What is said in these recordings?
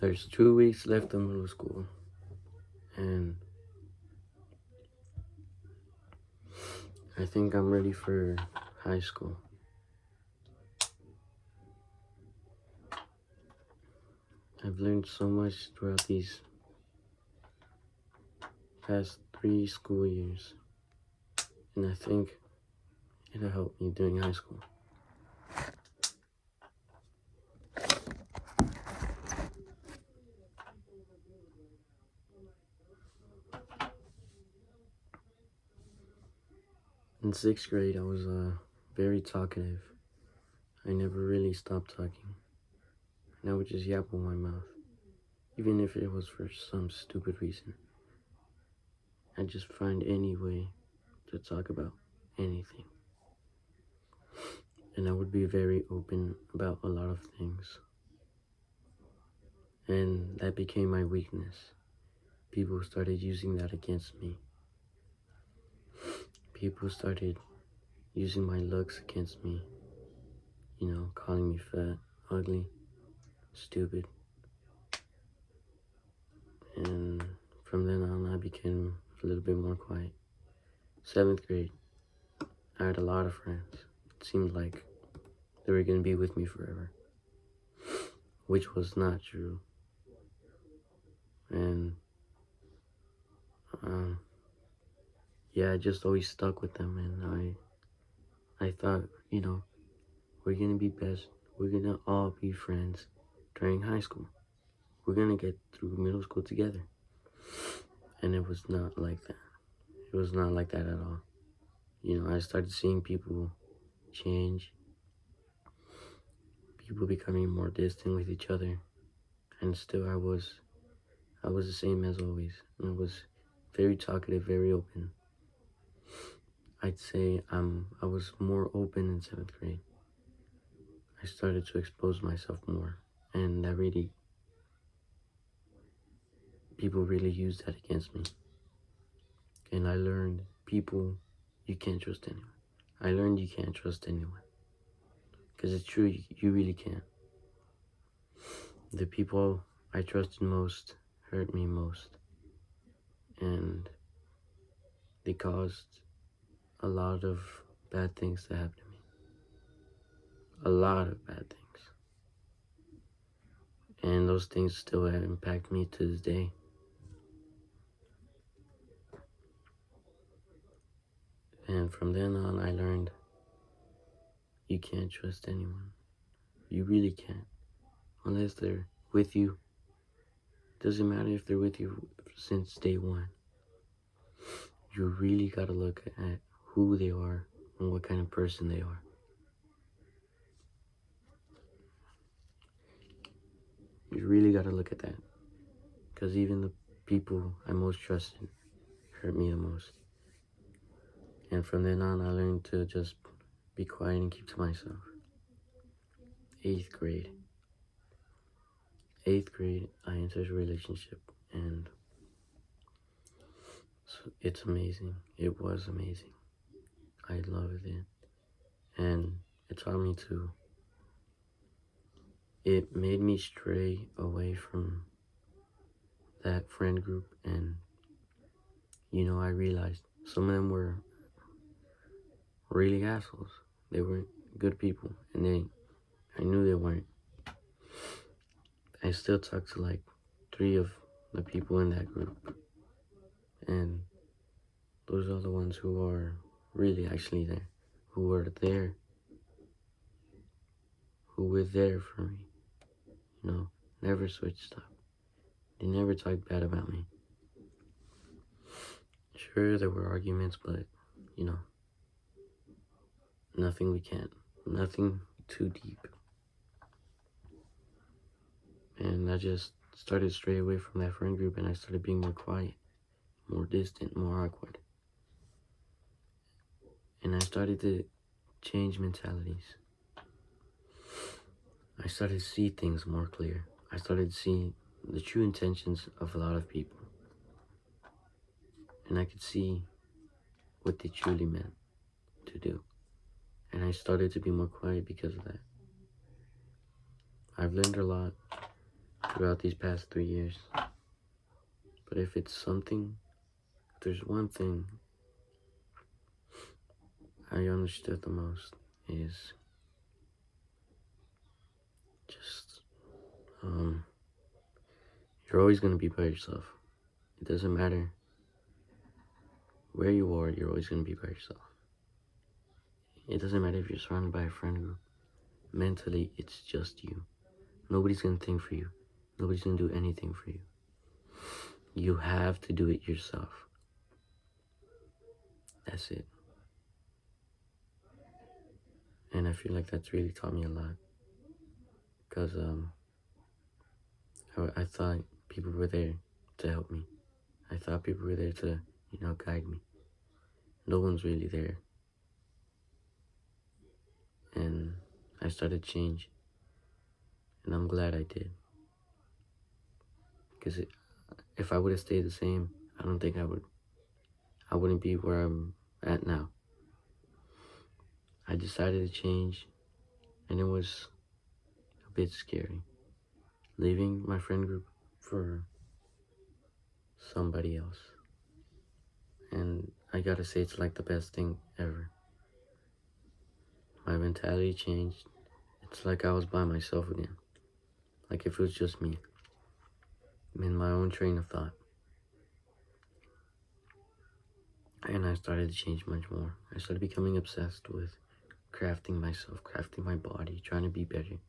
There's 2 weeks left of middle school, and I think I'm ready for high school. I've learned so much throughout these past 3 school years, and I think it'll help me during high school. In 6th grade, I was very talkative. I never really stopped talking, and I would just yap with my mouth, even if it was for some stupid reason. I'd just find any way to talk about anything, and I would be very open about a lot of things, and that became my weakness. People started using that against me. People started using my looks against me, calling me fat, ugly, stupid. And from then on, I became a little bit more quiet. 7th grade, I had a lot of friends. It seemed like they were going to be with me forever, which was not true. And I just always stuck with them, and I thought, we're gonna be best. We're gonna all be friends during high school. We're gonna get through middle school together. And it was not like that. It was not like that at all. I started seeing people change, people becoming more distant with each other, and still I was the same as always. And I was very talkative, very open. I'd say I was more open in 7th grade. I started to expose myself more, and people really used that against me. And I learned you can't trust anyone. I learned you can't trust anyone. Because it's true, you really can't. The people I trusted most hurt me most. And they caused a lot of bad things to happen to me. A lot of bad things. And those things still impact me to this day. And from then on, I learned you can't trust anyone. You really can't. Unless they're with you. Doesn't matter if they're with you since day one. You really gotta look at who they are and what kind of person they are. You really gotta look at that. Because even the people I most trusted hurt me the most. And from then on, I learned to just be quiet and keep to myself. 8th grade. 8th grade, I entered a relationship, and it's amazing. It was amazing. I loved it. And it taught me to. It made me stray away from that friend group, and I realized some of them were really assholes. They weren't good people, and I knew they weren't. I still talk to like 3 of the people in that group, and those are the ones who are really actually there, who were there for me, never switched up. They never talked bad about me. Sure, there were arguments, but, nothing too deep. And I just started to stray away from that friend group, and I started being more quiet, more distant, more awkward. And I started to change mentalities. I started to see things more clear. I started to see the true intentions of a lot of people. And I could see what they truly meant to do. And I started to be more quiet because of that. I've learned a lot throughout these past 3 years. But if there's one thing I understood the most is just, you're always going to be by yourself. It doesn't matter where you are, you're always going to be by yourself. It doesn't matter if you're surrounded by a friend group. Mentally, it's just you. Nobody's going to think for you. Nobody's going to do anything for you. You have to do it yourself. That's it. And I feel like that's really taught me a lot. Because I thought people were there to help me. I thought people were there to, guide me. No one's really there. And I started to change. And I'm glad I did. Because if I would have stayed the same, I don't think I wouldn't be where I'm at now. I decided to change, and it was a bit scary. Leaving my friend group for somebody else. And I gotta say, it's like the best thing ever. My mentality changed. It's like I was by myself again. Like if it was just me. I'm in my own train of thought. And I started to change much more. I started becoming obsessed with crafting myself, crafting my body, trying to be better.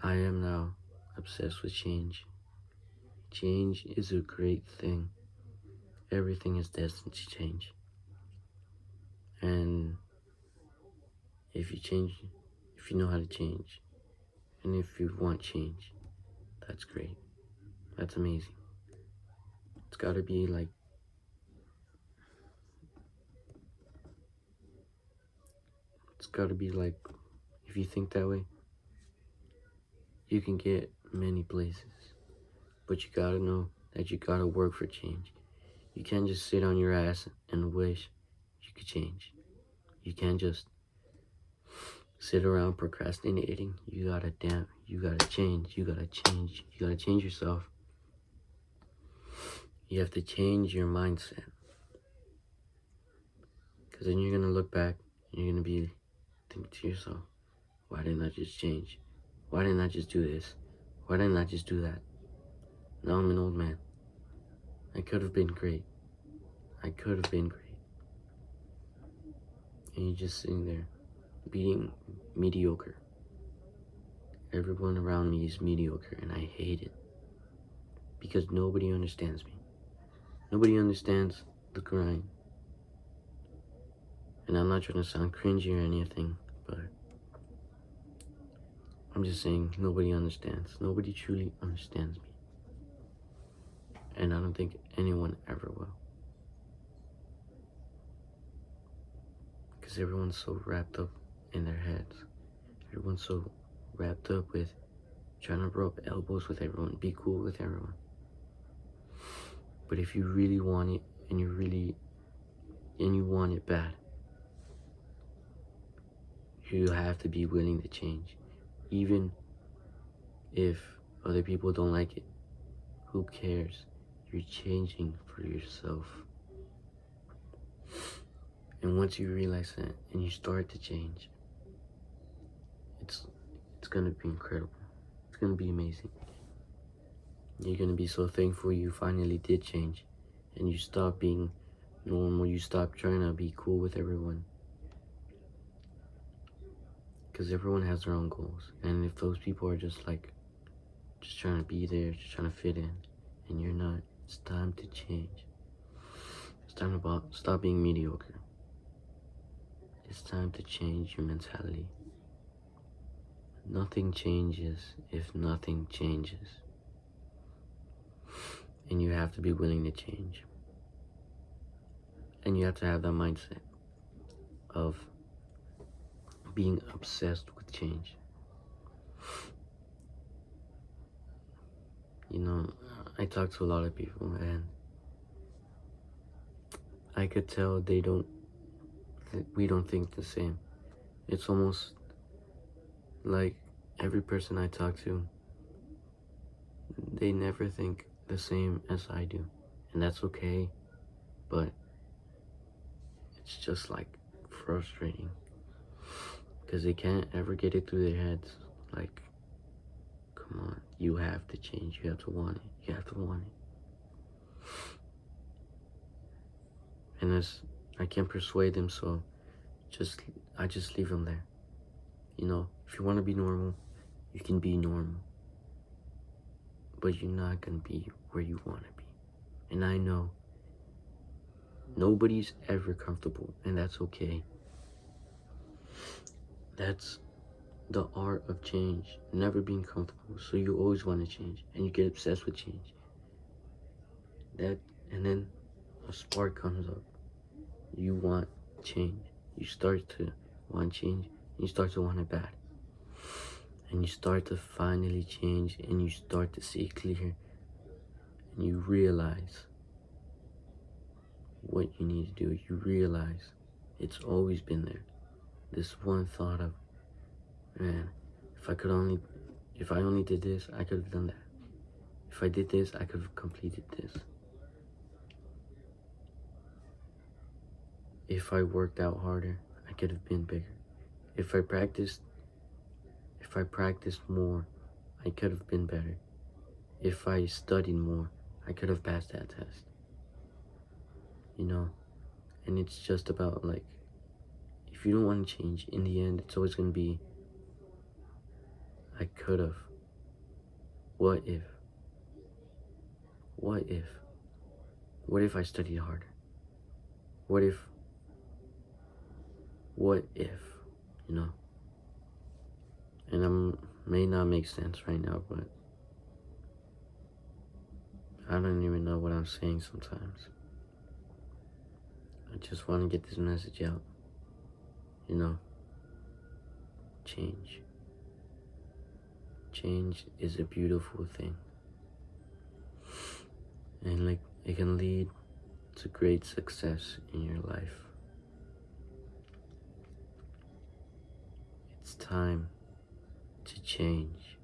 I am now obsessed with change. Change is a great thing. Everything is destined to change. And if you know how to change, and if you want change, that's great. That's amazing. It's gotta be like, if you think that way, you can get many places. But you gotta know that you gotta work for change. You can't just sit on your ass and wish you could change. You can't just sit around procrastinating. You gotta change. You gotta change yourself. You have to change your mindset. Because then you're gonna look back and you're gonna be thinking to yourself, why didn't I just change? Why didn't I just do this? Why didn't I just do that? Now I'm an old man. I could have been great. And you're just sitting there being mediocre. Everyone around me is mediocre and I hate it. Because nobody understands me. Nobody understands the grind. And I'm not trying to sound cringy or anything, but I'm just saying nobody understands. Nobody truly understands me. And I don't think anyone ever will. Because everyone's so wrapped up in their heads. Everyone's so wrapped up with trying to rub elbows with everyone, be cool with everyone. But if you really want it, and you want it bad, you have to be willing to change. Even if other people don't like it, who cares? You're changing for yourself. And once you realize that and you start to change, it's gonna be incredible. It's gonna be amazing. You're gonna be so thankful you finally did change and you stop being normal. You stop trying to be cool with everyone. Because everyone has their own goals. And if those people are just trying to be there, just trying to fit in, and you're not, it's time to change. It's time to stop being mediocre. It's time to change your mentality. Nothing changes if nothing changes. And you have to be willing to change. And you have to have that mindset of being obsessed with change. I talk to a lot of people and I could tell we don't think the same. It's almost like every person I talk to, they never think the same as I do. And that's okay, but it's just like frustrating because they can't ever get it through their heads. Like, come on, you have to change. You have to want it. You have to want it. And as I can't persuade them, so I just leave them there. You know, if you want to be normal, you can be normal. But you're not going to be where you want to be. And I know nobody's ever comfortable, and that's okay. That's the art of change, never being comfortable. So you always want to change, and you get obsessed with change. And then a spark comes up. You want change. You start to want change, and you start to want it bad. And you start to finally change, and you start to see clear, and you realize what you need to do. You realize it's always been there. This one thought of, man, if I only did this, I could have done that. If I did this, I could have completed this. If I worked out harder, I could have been bigger. If I practiced more, I could have been better. If I studied more, I could have passed that test. You know? And it's just about, like, if you don't want to change, in the end, it's always going to be, I could have. What if? What if? What if I studied harder? What if? You know? And may not make sense right now, but I don't even know what I'm saying sometimes. I just want to get this message out. You know? Change. Change is a beautiful thing. And like, it can lead to great success in your life. It's time to change.